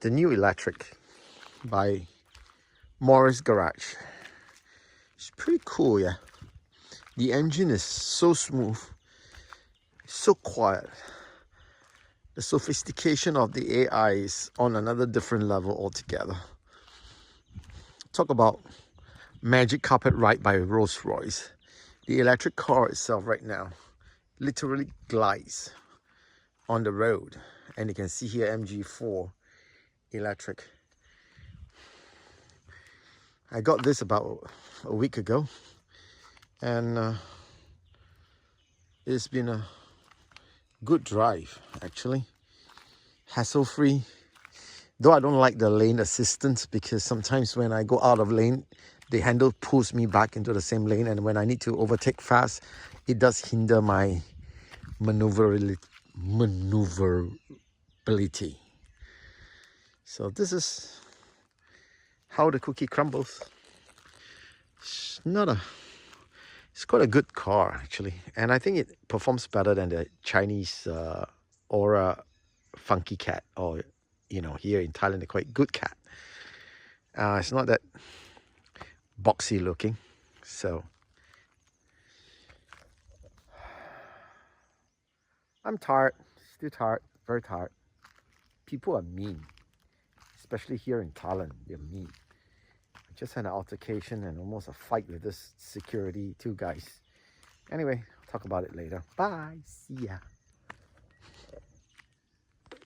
the new electric by Morris Garage. It's pretty cool, yeah. The engine is so smooth, so quiet. The sophistication of the AI is on another different level altogether. Talk about magic carpet ride by Rolls-Royce. The electric car itself right now literally glides on the road, and you can see here MG4 electric. I got this about a week ago, and it's been a good drive actually, hassle-free. Though I don't like the lane assistance, because sometimes when I go out of lane, the handle pulls me back into the same lane, and when I need to overtake fast, it does hinder my maneuverability. So this is how the cookie crumbles. It's quite a good car actually, and I think it performs better than the Chinese Aura Funky Cat, or here in Thailand they call it Good Cat. It's not that boxy looking. So I'm tired, still tired, very tired. People are mean, especially here in Thailand. They're mean. I just had an altercation and almost a fight with this security, two guys. Anyway, I'll talk about it later. Bye, see ya.